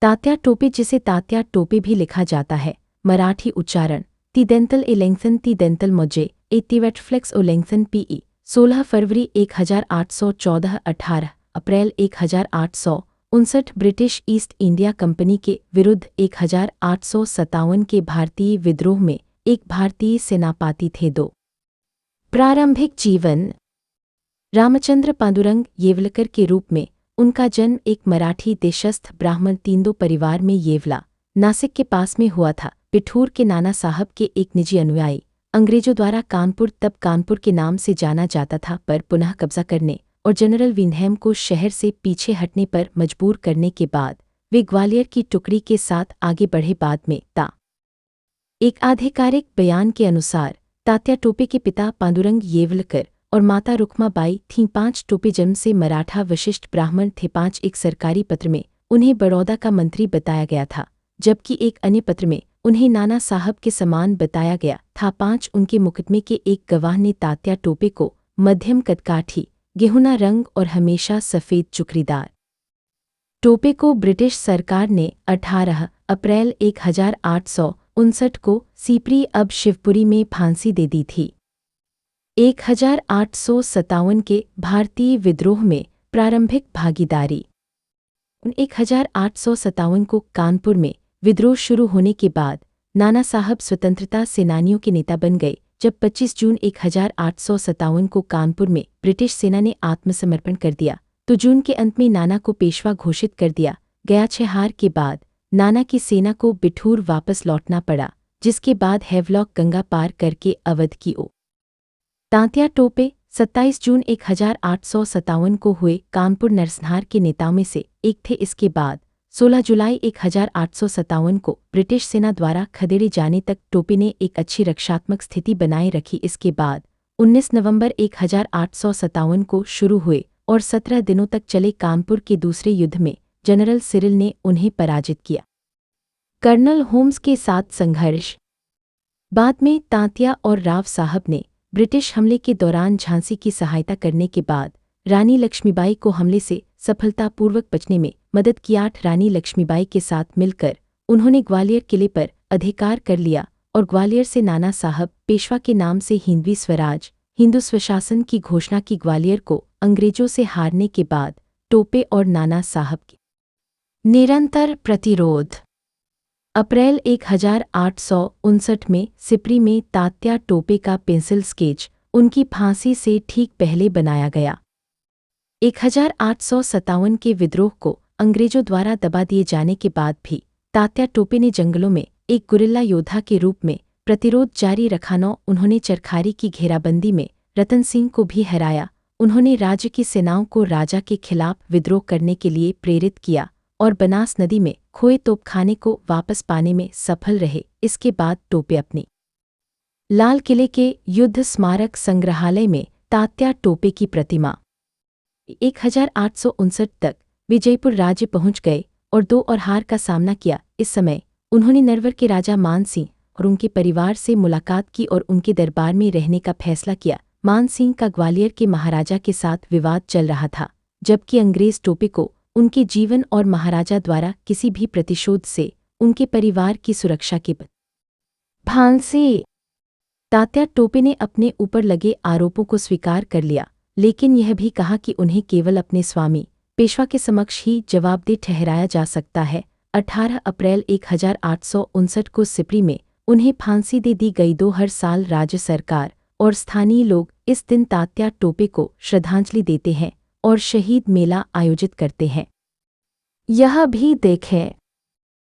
तात्या टोपे, जिसे तात्या टोपे भी लिखा जाता है, मराठी उच्चारण तिदेंतल एलेंगसन तिदेंतल मोजे एतिवेटफ्लेक्स ओलेंगसन पीई 16 फरवरी 1814 18 अप्रैल 1859 ब्रिटिश ईस्ट इंडिया कंपनी के विरुद्ध 1857 के भारतीय विद्रोह में एक भारतीय सेनापति थे। दो प्रारंभिक जीवन। रामचंद्र पांडुरंग येवलकर के रूप में उनका जन्म एक मराठी देशस्थ ब्राह्मण तींदो परिवार में येवला, नासिक के पास में हुआ था। पिठूर के नाना साहब के एक निजी अनुयायी अंग्रेजों द्वारा कानपुर, तब कानपुर के नाम से जाना जाता था, पर पुनः कब्जा करने और जनरल विंडहैम को शहर से पीछे हटने पर मजबूर करने के बाद वे ग्वालियर की टुकड़ी के साथ आगे बढ़े। बाद में एक आधिकारिक बयान के अनुसार तात्या टोपे के पिता पांडुरंग येवलकर और माता रुक्माबाई थीं। 5 टोपे जन्म से मराठा विशिष्ट ब्राह्मण थे। 5 एक सरकारी पत्र में उन्हें बड़ौदा का मंत्री बताया गया था, जबकि एक अन्य पत्र में उन्हें नाना साहब के समान बताया गया था। 5 उनके मुकदमे के एक गवाह ने तात्या टोपे को मध्यम कदकाठी, गेहुना रंग और हमेशा सफ़ेद चुकरीदार टोपे को ब्रिटिश सरकार ने 18 अप्रैल 1859 को सीपरी, अब शिवपुरी में फांसी दे दी थी। 1857 के भारतीय विद्रोह में प्रारंभिक भागीदारी। 1857 को कानपुर में विद्रोह शुरू होने के बाद नाना साहब स्वतंत्रता सेनानियों के नेता बन गए। जब 25 जून 1857 को कानपुर में ब्रिटिश सेना ने आत्मसमर्पण कर दिया, तो जून के अंत में नाना को पेशवा घोषित कर दिया गया। 6 हार के बाद नाना की सेना को बिठूर वापस लौटना पड़ा, जिसके बाद हेवलॉक गंगा पार करके अवध की ओर। तात्या टोपे 27 जून 1857 को हुए कानपुर नरसंहार के नेताओं में से एक थे। इसके बाद 16 जुलाई 1857 को ब्रिटिश सेना द्वारा खदेड़े जाने तक टोपे ने एक अच्छी रक्षात्मक स्थिति बनाए रखी। इसके बाद 19 नवंबर 1857 को शुरू हुए और 17 दिनों तक चले कानपुर के दूसरे युद्ध में जनरल सिरिल ने उन्हें पराजित किया। कर्नल होम्स के साथ संघर्ष। बाद में तात्या और राव साहब ने ब्रिटिश हमले के दौरान झांसी की सहायता करने के बाद रानी लक्ष्मीबाई को हमले से सफलतापूर्वक बचने में मदद की। 8 रानी लक्ष्मीबाई के साथ मिलकर उन्होंने ग्वालियर किले पर अधिकार कर लिया और ग्वालियर से नाना साहब पेशवा के नाम से हिंदवी स्वराज, हिंदू स्वशासन की घोषणा की। ग्वालियर को अंग्रेजों से हारने के बाद टोपे और नाना साहब की निरंतर प्रतिरोध। अप्रैल 1859 में सिपरी में तात्या टोपे का पेंसिल स्केच उनकी फांसी से ठीक पहले बनाया गया। 1857 के विद्रोह को अंग्रेजों द्वारा दबा दिए जाने के बाद भी तात्या टोपे ने जंगलों में एक गुरिल्ला योद्धा के रूप में प्रतिरोध जारी रखा। 9 उन्होंने चरखारी की घेराबंदी में रतन सिंह को भी हराया। उन्होंने राज्य की सेनाओं को राजा के खिलाफ विद्रोह करने के लिए प्रेरित किया और बनास नदी में खोए तोपखाने को वापस पाने में सफल रहे। इसके बाद टोपे अपनी लाल किले के युद्ध स्मारक संग्रहालय में तात्या टोपे की प्रतिमा 1859 तक विजयपुर राज्य पहुंच गए और 2 और हार का सामना किया। इस समय उन्होंने नरवर के राजा मान सिंह और उनके परिवार से मुलाकात की और उनके दरबार में रहने का फैसला किया। मान सिंह का ग्वालियर के महाराजा के साथ विवाद चल रहा था, जबकि अंग्रेज टोपे को उनके जीवन और महाराजा द्वारा किसी भी प्रतिशोध से उनके परिवार की सुरक्षा के फांसी। तात्या टोपे ने अपने ऊपर लगे आरोपों को स्वीकार कर लिया, लेकिन यह भी कहा कि उन्हें केवल अपने स्वामी पेशवा के समक्ष ही जवाबदेह ठहराया जा सकता है। 18 अप्रैल 1859 को सिपरी में उन्हें फांसी दे दी गई। 2 हर साल राज्य सरकार और स्थानीय लोग इस दिन तात्या टोपे को श्रद्धांजलि देते हैं और शहीद मेला आयोजित करते हैं। यह भी देखें।